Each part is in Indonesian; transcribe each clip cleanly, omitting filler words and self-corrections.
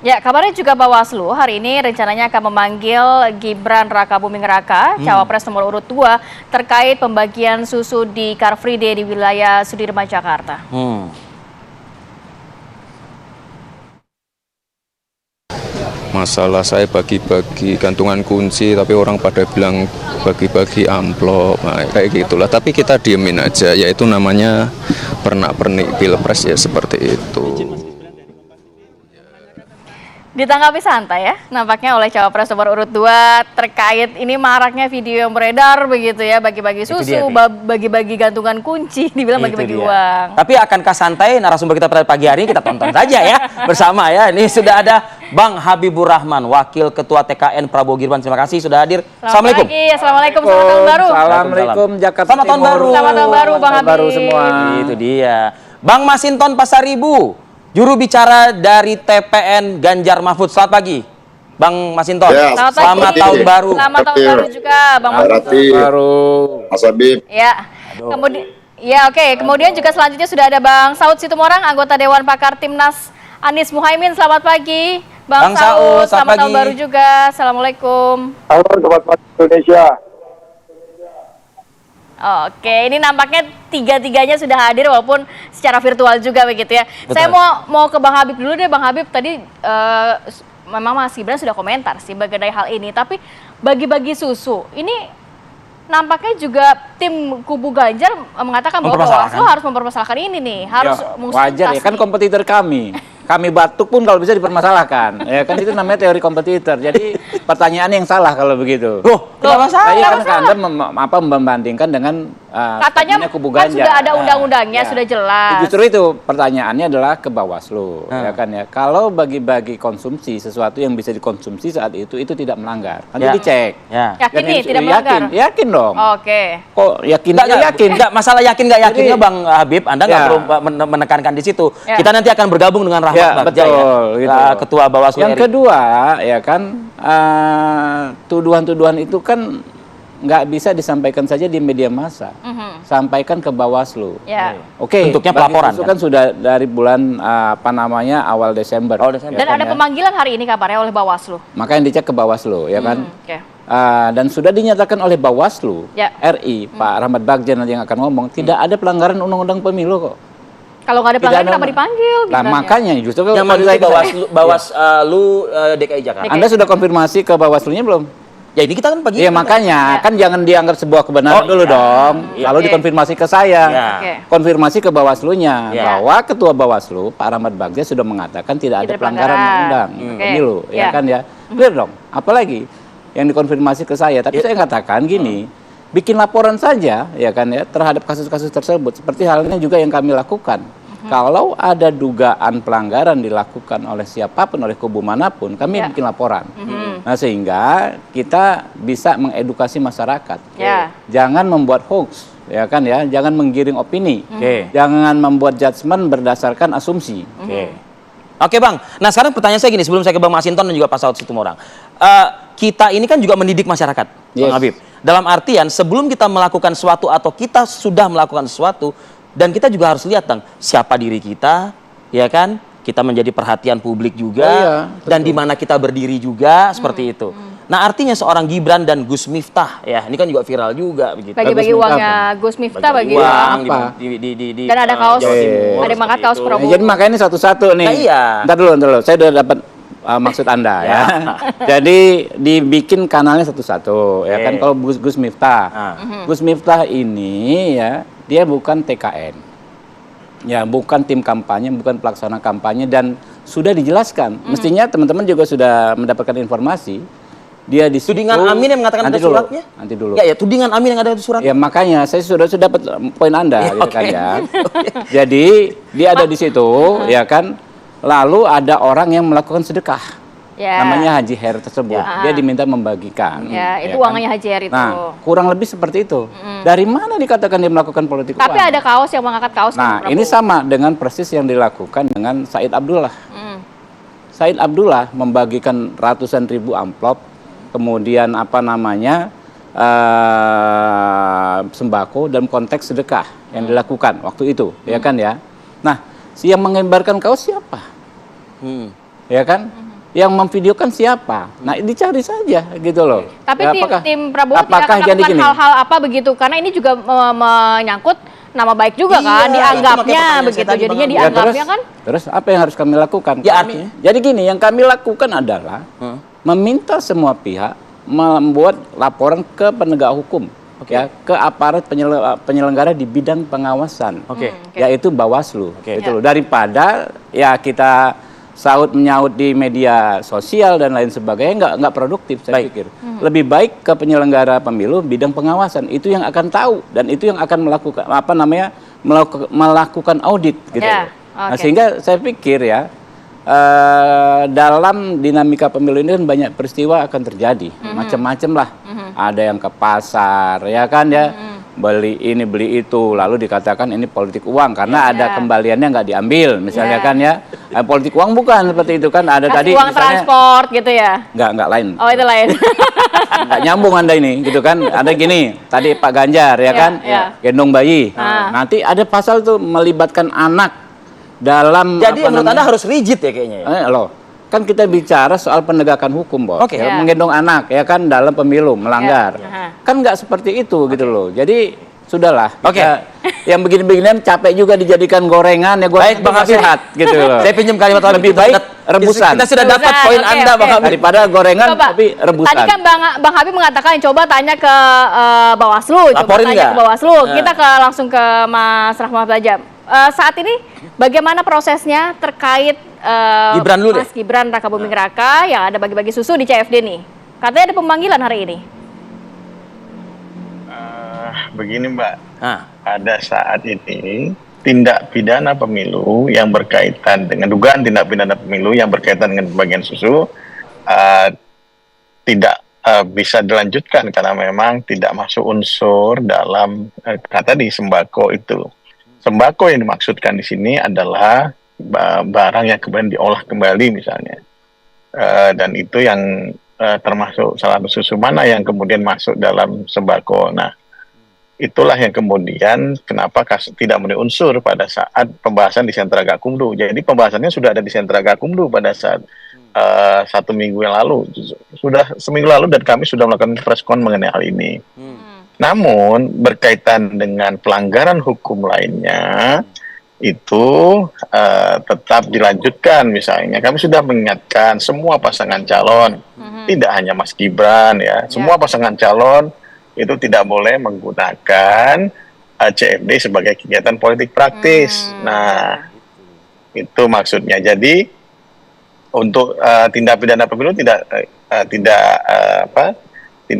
Ya, kabarnya juga Bawaslu hari ini rencananya akan memanggil Gibran Rakabuming Raka, Cawapres nomor urut 2, terkait pembagian susu di Car Free Day di wilayah Sudirman, Jakarta. Masalah saya bagi-bagi gantungan kunci, tapi orang pada bilang bagi-bagi amplop, nah, kayak gitulah. Tapi kita diemin aja, yaitu namanya pernak-pernik pilpres ya seperti itu. Ditanggapi santai ya, nampaknya oleh Cawapres nomor urut 2 terkait ini maraknya video yang beredar begitu ya, bagi-bagi susu, bagi-bagi gantungan kunci, dibilang bagi-bagi uang. Tapi akankah santai narasumber kita pada pagi hari ini kita tonton saja ya bersama ya. Ini sudah ada Bang Habibur Rahman, Wakil Ketua TKN Prabowo Gibran. Terima kasih sudah hadir. Assalamualaikum. Assalamualaikum, selamat tahun baru. Assalamualaikum Jakarta. Selamat tahun baru. Selamat tahun baru Bang Habib. Baru semua. Itu dia. Bang Masinton Pasaribu, juru bicara dari TPN Ganjar Mahfud. Selamat pagi, Bang Masinton. Ya, selamat tahun baru. Selamat tahun baru juga, Bang Rati, Baru. Mas Habib. Ya, kemudian ya oke. Kemudian juga selanjutnya sudah ada Bang Saud Situmorang, anggota Dewan Pakar Timnas Anies Muhaimin. Selamat pagi, Bang Saud. Selamat tahun baru juga. Assalamualaikum. Halo, selamat pagi Indonesia. Oke, ini nampaknya tiga-tiganya sudah hadir walaupun secara virtual juga begitu ya. Betul. Saya mau ke Bang Habib dulu deh. Bang Habib tadi memang Mas Gibran sudah komentar sih mengenai hal ini, tapi bagi-bagi susu ini nampaknya juga tim kubu Ganjar mengatakan bahwa Bawaslu harus mempermasalahkan ini nih, harus wajar ya, kan kompetitor kami. Kami batuk pun kalau bisa dipermasalahkan. Ya kan itu namanya teori kompetitor. Jadi pertanyaan yang salah kalau begitu. Kenapa salah? Iya kan Anda membandingkan dengan katanya kubu kan Ganjar. sudah ada undang-undangnya, sudah jelas. Justru itu pertanyaannya adalah ke Bawaslu, ya kan ya. Kalau bagi-bagi konsumsi sesuatu yang bisa dikonsumsi saat itu tidak melanggar. Nanti dicek. Yakin nih tidak melanggar? Yakin dong. Oke. Kok yakin? Yakin. Enggak masalah yakin nggak yakinnya Bang Habib. Anda nggak perlu menekankan di situ. Kita nanti akan bergabung dengan Rahmat Bagja, gitu. Ketua Bawaslu. Yang kedua, ya kan, tuduhan-tuduhan itu kan nggak bisa disampaikan saja di media massa. Sampaikan ke Bawaslu. Oke. Bentuknya pelaporan. Itu kan sudah dari bulan awal Desember. Dan ada pemanggilan hari ini kabarnya oleh Bawaslu. Maka yang dicek ke Bawaslu, ya kan. Dan sudah dinyatakan oleh Bawaslu RI, Pak Rahmat Bagja nanti yang akan ngomong, tidak ada pelanggaran undang-undang pemilu kok. Kalau nggak ada pelanggaran kenapa dipanggil? Nah, makanya justru yang menilai Bawaslu DKI Jakarta. Anda sudah konfirmasi ke Bawaslu-nya belum? Ya ini kita kan pagi. Iya makanya kan jangan dianggap sebuah kebenaran dulu dong. Lalu dikonfirmasi ke saya. Konfirmasi ke Bawaslu-nya bahwa Ketua Bawaslu Pak Rahmat Bagja sudah mengatakan tidak ada pelanggaran undang pemilu, ya kan ya. Clear dong. Apalagi yang dikonfirmasi ke saya, tapi saya katakan gini, bikin laporan saja ya kan ya terhadap kasus-kasus tersebut. Seperti halnya juga yang kami lakukan. Kalau ada dugaan pelanggaran dilakukan oleh siapapun, oleh kubu manapun, kami bikin laporan. Nah sehingga kita bisa mengedukasi masyarakat. Jangan membuat hoax, ya kan ya. Jangan menggiring opini. Jangan membuat judgement berdasarkan asumsi. Oke Bang, nah sekarang pertanyaan saya gini sebelum saya ke Bang Masinton dan juga Pak Saud Situmorang. Kita ini kan juga mendidik masyarakat, Bang Habib. Dalam artian sebelum kita melakukan sesuatu atau kita sudah melakukan sesuatu, dan kita juga harus lihat Bang, siapa diri kita, ya kan? Kita menjadi perhatian publik juga, dan di mana kita berdiri juga, seperti itu. Nah artinya seorang Gibran dan Gus Miftah, ya ini kan juga viral juga begitu. Bagi-bagi uangnya Gus Miftah bagi uang. Dan ada kaos, ada mangkat kaos Prabowo. Jadi makanya ini satu-satu nih. Ntar dulu, saya udah dapat maksud Anda ya. Jadi dibikin kanalnya satu-satu, ya kan. Kalau Gus Miftah, Gus Miftah ini ya dia bukan TKN, ya bukan tim kampanye, bukan pelaksana kampanye dan sudah dijelaskan. Mestinya teman-teman juga sudah mendapatkan informasi. Dia di tudingan Amin yang mengatakan ada suratnya. Nanti dulu. Ya tudingan Amin yang ada suratnya. Ya makanya saya sudah dapat poin Anda, gitu kan ya. Jadi dia ada di situ, ya kan. Lalu ada orang yang melakukan sedekah. Namanya Haji Her tersebut. Dia diminta membagikan. Itu uangnya Haji Her itu. Nah, kurang lebih seperti itu. Dari mana dikatakan dia melakukan politik uang? Tapi ada kaos yang mengangkat kaos. Nah, ini sama dengan persis yang dilakukan dengan Said Abdullah. Said Abdullah membagikan ratusan ribu amplop, kemudian sembako dalam konteks sedekah yang dilakukan waktu itu, ya kan ya. Nah, si yang mengembarkan kaos siapa? Ya kan? yang memvideokan siapa. Nah, dicari saja gitu loh. Tapi Ya, tim Prabowo tidak akan jadi melakukan gini? hal-hal apa begitu, karena ini juga menyangkut nama baik juga kan, Iya, dianggapnya itu makanya pertanyaan begitu. saya tadi, Jadinya Bang. dianggapnya kan. Terus apa yang harus kami lakukan? Ya, artinya? Jadi gini, yang kami lakukan adalah meminta semua pihak membuat laporan ke penegak hukum, ya, ke aparat penyelenggara di bidang pengawasan, Oke. yaitu Bawaslu, Oke. gitu loh. Daripada ya kita saut menyaut di media sosial dan lain sebagainya, nggak produktif saya pikir. Lebih baik ke penyelenggara pemilu bidang pengawasan, itu yang akan tahu dan itu yang akan melakukan melakukan audit gitu. Ya, Nah, oke. sehingga saya pikir ya dalam dinamika pemilu ini kan banyak peristiwa akan terjadi, macam-macam lah. Ada yang ke pasar, ya kan ya, beli ini beli itu, lalu dikatakan ini politik uang karena ada kembaliannya nggak diambil, misalnya kan ya. Politik uang bukan seperti itu kan, ada Kasih tadi uang misalnya transport gitu ya. nggak lain, Oh, itu lain. nggak nyambung Anda ini, gitu kan. Ada gini, tadi Pak Ganjar ya kan, gendong bayi. Nanti ada pasal tuh melibatkan anak dalam Jadi apa menurut namanya? Anda harus rigid ya kayaknya ya? Loh, kan kita bicara soal penegakan hukum, Bos. Oke. Ya, menggendong anak, ya kan, dalam pemilu, melanggar. Kan nggak seperti itu, gitu loh. Jadi, sudahlah. Oke. Yang begini-beginian capek juga dijadikan gorengan, ya gorengan Baik, Bang itu Habib. sehat, gitu loh. Saya pinjam kalimat Lebih Habib, baik kita sudah- rebusan. Kita sudah dapat Rebusan, poin oke, Anda, oke. Bang Habib. Daripada gorengan, Coba. tapi rebusan. Tadi kan Bang Habib mengatakan coba tanya ke Bawaslu, coba Laporin tanya nggak? ke Bawaslu. Kita langsung ke Mas Rahmat saja. Saat ini bagaimana prosesnya terkait Gibran dulu Mas Gibran Raka Buming Raka yang ada bagi-bagi susu di CFD nih? Katanya ada pemanggilan hari ini. Begini Mbak, Nah, pada saat ini tindak pidana pemilu yang berkaitan dengan dugaan tindak pidana pemilu yang berkaitan dengan pembagian susu tidak bisa dilanjutkan karena memang tidak masuk unsur dalam kata di sembako itu. Sembako yang dimaksudkan di sini adalah barang yang kemudian diolah kembali misalnya. Dan itu yang termasuk salah satu susu mana yang kemudian masuk dalam sembako. Nah, itulah yang kemudian kenapa tidak memenuhi unsur pada saat pembahasan di Sentra Gakumdu. Jadi pembahasannya sudah ada di Sentra Gakumdu pada saat 1 minggu yang lalu. Sudah seminggu lalu dan kami sudah melakukan preskon mengenai hal ini. Namun berkaitan dengan pelanggaran hukum lainnya itu tetap dilanjutkan. Misalnya kami sudah mengingatkan semua pasangan calon, tidak hanya Mas Gibran ya, semua pasangan calon itu tidak boleh menggunakan CFD sebagai kegiatan politik praktis. Nah, itu maksudnya. Jadi untuk tindak pidana pemilu tidak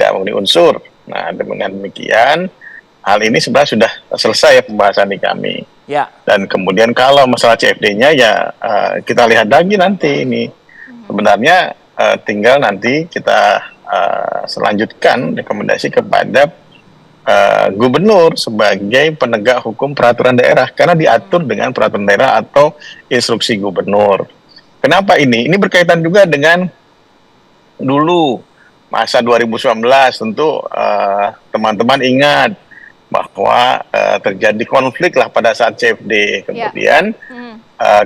memenuhi unsur. Nah, dengan demikian hal ini sebenarnya sudah selesai ya pembahasan di kami. ya. Dan kemudian kalau masalah CFD-nya ya kita lihat lagi nanti ini. Sebenarnya tinggal nanti kita selanjutkan rekomendasi kepada gubernur sebagai penegak hukum peraturan daerah karena diatur dengan peraturan daerah atau instruksi gubernur. Kenapa ini? Ini berkaitan juga dengan dulu masa 2019 tentu teman-teman ingat bahwa terjadi konflik lah pada saat CFD. Kemudian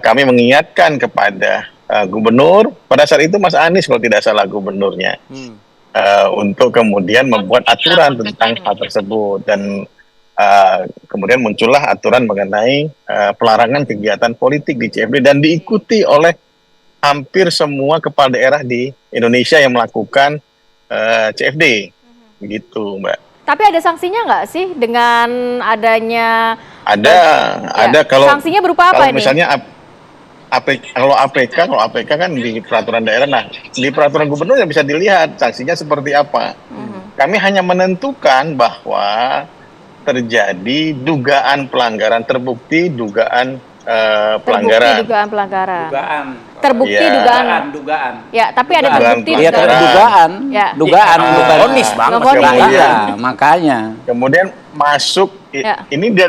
kami mengingatkan kepada gubernur pada saat itu Mas Anies kalau tidak salah gubernurnya. Untuk kemudian membuat aturan tentang hal tersebut dan kemudian muncullah aturan mengenai pelarangan kegiatan politik di CFD dan diikuti oleh hampir semua kepala daerah di Indonesia yang melakukan CFD, begitu Mbak. Tapi ada sanksinya nggak sih dengan adanya? Ada kalau sanksinya berupa apa kalau ini? misalnya kalau APK kan di peraturan daerah, nah di peraturan gubernur yang bisa dilihat sanksinya seperti apa. Kami hanya menentukan bahwa terjadi dugaan pelanggaran, terbukti dugaan pelanggaran. Dugaan pelanggaran. Terbukti Ya. dugaan. Ya, tapi ada Dugaan terbukti Iya, pelanggaran. dugaan. dugaan. Ya. Dugaan, bukan Vonis, Bang. Nggak Mas vonis. Gibran. Iya, makanya. Kemudian masuk ini dia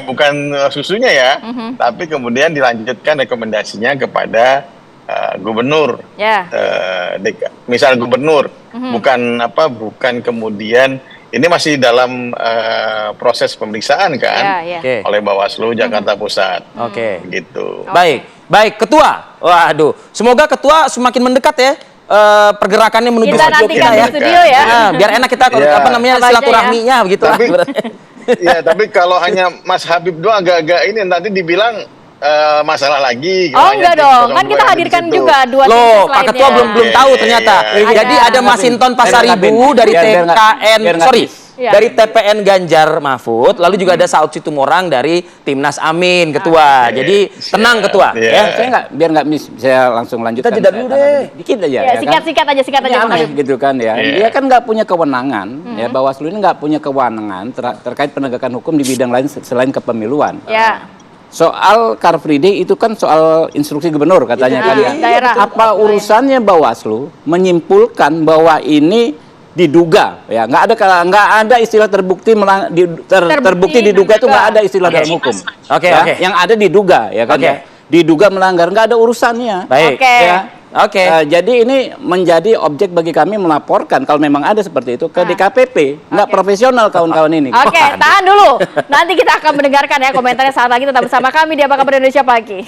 bukan susunya ya, tapi kemudian dilanjutkan rekomendasinya kepada gubernur. Ya. Misal gubernur, bukan kemudian ini masih dalam proses pemeriksaan kan Ya. Oke. oleh Bawaslu Jakarta Pusat. Oke. Gitu. Baik, Ketua. Waduh, semoga ketua semakin mendekat ya. Pergerakannya menuju Kita studio nantikan kita di ya. studio ya. Nah, biar enak kita apa namanya Apa aja silaturahminya begitu lah. Ya, tapi kalau hanya Mas Habib doang agak-agak ini nanti dibilang masalah lagi. Oh enggak dong, kan kita hadirkan juga dua Loh, timnas Pak lainnya. Ketua belum tahu ternyata. Iya. Jadi ada Masinton Pasaribu dari Biar nggak- TKN, biar nggak sorry, miss. Iya. dari TPN Ganjar Mahfud, lalu juga ada Saud Situmorang dari Timnas Amin, Ketua. Jadi tenang Ketua, Iya. ya. Saya nggak, biar nggak miss, saya langsung lanjutkan. Kita jeda dulu deh. Dikit aja. Ya, ya kan? singkat-singkat aja Ini Bang aneh Habib. gitu kan ya. Iya. Dia kan nggak punya kewenangan, ya Bawaslu ini nggak punya kewenangan terkait penegakan hukum di bidang lain selain kepemiluan. Ya. Soal Car Free Day itu kan soal instruksi gubernur katanya Iya, kan ya. daerah. Apa urusannya Bawaslu menyimpulkan bahwa ini diduga ya, nggak ada istilah terbukti terbukti diduga itu nggak ada istilah dalam hukum. Oke, Ya, oke. yang ada diduga ya kan Oke. ya. Diduga melanggar nggak ada urusannya. Baik. Oke. Ya. Oke. Jadi ini menjadi objek bagi kami melaporkan kalau memang ada seperti itu ke DKPP. Nggak profesional kawan-kawan ini. Oke, tahan dulu. Nanti kita akan mendengarkan ya komentarnya saat lagi tetap bersama kami di Apa Kabar Indonesia Pagi.